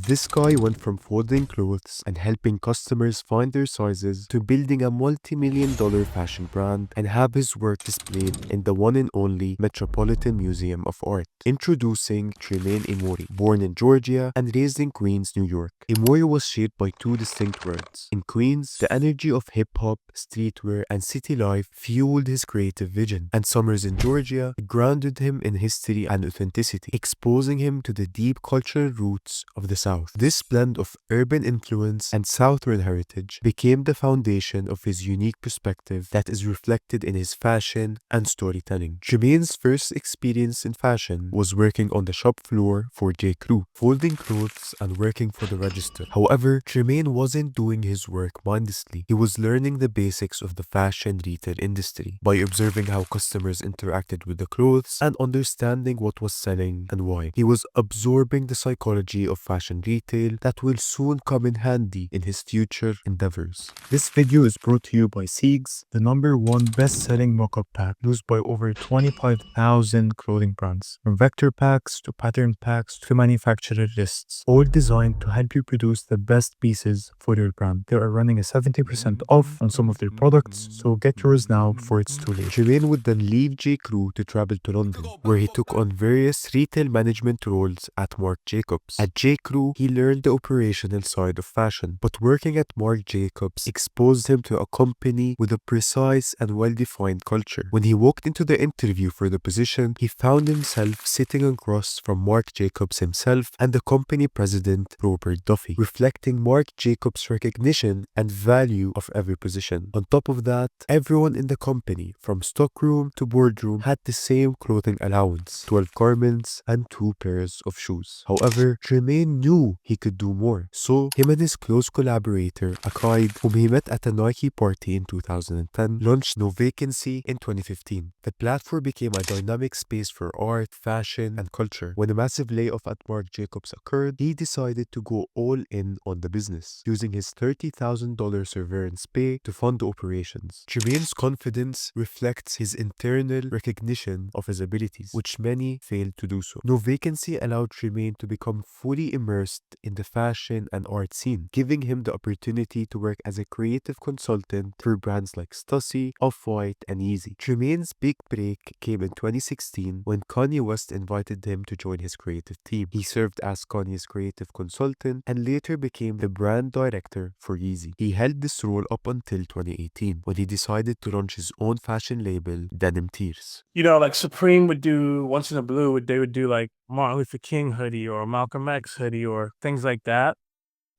This guy went from folding clothes and helping customers find their sizes to building a multi-million-dollar fashion brand and have his work displayed in the one and only Metropolitan Museum of Art. Introducing Tremaine Emory, born in Georgia and raised in Queens, New York. Emory was shaped by two distinct worlds. In Queens, the energy of hip-hop, streetwear, and city life fueled his creative vision, and summers in Georgia grounded him in history and authenticity, exposing him to the deep cultural roots of the South. This blend of urban influence and Southern heritage became the foundation of his unique perspective that is reflected in his fashion and storytelling. Tremaine's first experience in fashion was working on the shop floor for J.Crew, folding clothes and working for the register. However, Tremaine wasn't doing his work mindlessly. He was learning the basics of the fashion retail industry by observing how customers interacted with the clothes and understanding what was selling and why. He was absorbing the psychology of fashion retail that will soon come in handy in his future endeavors. This video is brought to you by Seaggs, the #1 best-selling mock-up pack used by over 25,000 clothing brands. From vector packs to pattern packs to manufacturer lists, all designed to help you produce the best pieces for your brand. They are running a 70% off on some of their products, so get yours now before it's too late. Tremaine would then leave J.Crew to travel to London, where he took on various retail management roles at Marc Jacobs. At J.Crew, he learned the operational side of fashion, but working at Marc Jacobs exposed him to a company with a precise and well-defined culture. When he walked into the interview for the position, he found himself sitting across from Marc Jacobs himself and the company president, Robert Duffy, reflecting Marc Jacobs' recognition and value of every position. On top of that, everyone in the company, from stockroom to boardroom, had the same clothing allowance, 12 garments and 2 pairs of shoes. However, Tremaine knew he could do more, so him and his close collaborator, Akaid, whom he met at a Nike party in 2010, launched No Vacancy in 2015. The platform became a dynamic space for art, fashion, and culture. When a massive layoff at Marc Jacobs occurred, he decided to go all in on the business, using his $30,000 severance pay to fund the operations. Tremaine's confidence reflects his internal recognition of his abilities, which many failed to do so. No Vacancy allowed Tremaine to become fully immersed in the fashion and art scene, giving him the opportunity to work as a creative consultant for brands like Stüssy, Off-White, and Yeezy. Tremaine's big break came in 2016 when Kanye West invited him to join his creative team. He served as Kanye's creative consultant and later became the brand director for Yeezy. He held this role up until 2018 when he decided to launch his own fashion label, Denim Tears. You know, like Supreme would do once in a blue, they would do like Martin Luther King hoodie or Malcolm X hoodie or things like that.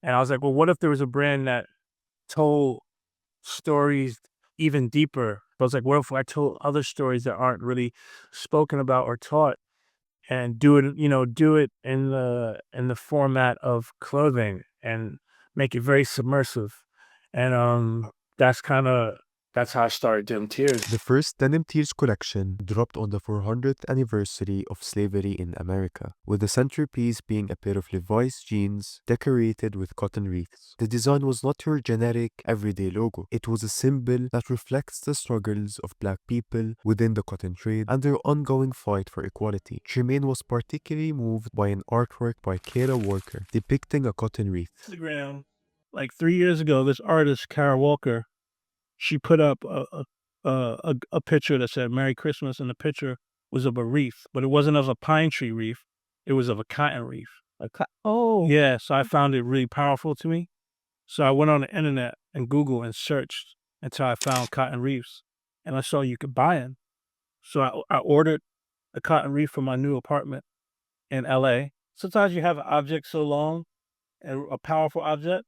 And I was like, well, what if there was a brand that told stories even deeper? I was like, what if I told other stories that aren't really spoken about or taught, and do it in the format of clothing and make it very submersive. And that's how I started Denim Tears. The first Denim Tears collection dropped on the 400th anniversary of slavery in America, with the centerpiece being a pair of Levi's jeans decorated with cotton wreaths. The design was not your generic, everyday logo. It was a symbol that reflects the struggles of Black people within the cotton trade and their ongoing fight for equality. Tremaine was particularly moved by an artwork by Kara Walker depicting a cotton wreath. Instagram, like 3 years ago, this artist, Kara Walker, she put up a picture that said Merry Christmas, and the picture was of a wreath, but it wasn't of a pine tree wreath. It was of a cotton wreath. Oh. Yeah, so I found it really powerful to me. So I went on the internet and Googled and searched until I found cotton wreaths, and I saw you could buy them. So I ordered a cotton wreath for my new apartment in LA. Sometimes you have an object so long, and a powerful object,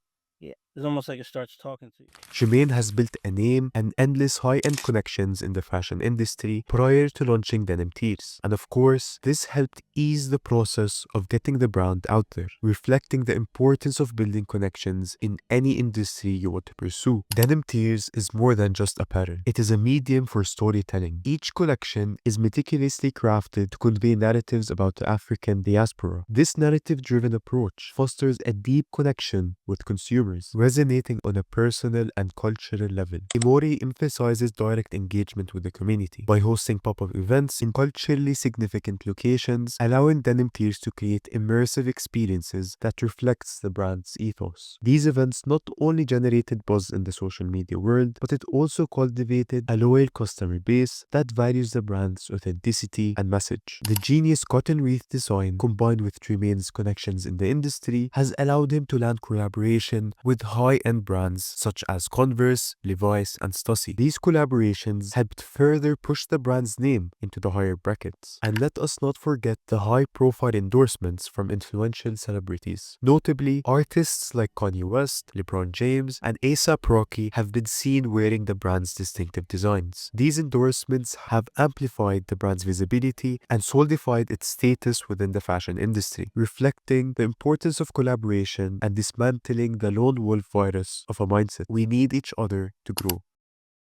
it's almost like it starts talking to you. Tremaine has built a name and endless high-end connections in the fashion industry prior to launching Denim Tears. And of course, this helped ease the process of getting the brand out there, reflecting the importance of building connections in any industry you want to pursue. Denim Tears is more than just apparel. It is a medium for storytelling. Each collection is meticulously crafted to convey narratives about the African diaspora. This narrative-driven approach fosters a deep connection with consumers. resonating on a personal and cultural level. Emory emphasizes direct engagement with the community by hosting pop-up events in culturally significant locations, allowing denim tears to create immersive experiences that reflects the brand's ethos. These events not only generated buzz in the social media world, but it also cultivated a loyal customer base that values the brand's authenticity and message. The genius cotton wreath design, combined with Tremaine's connections in the industry, has allowed him to land collaboration with high-end brands such as Converse, Levi's, and Stüssy. These collaborations helped further push the brand's name into the higher brackets. And let us not forget the high-profile endorsements from influential celebrities. Notably, artists like Kanye West, LeBron James, and A$AP Rocky have been seen wearing the brand's distinctive designs. These endorsements have amplified the brand's visibility and solidified its status within the fashion industry, reflecting the importance of collaboration and dismantling the lone wolf virus of a mindset. We need each other to grow.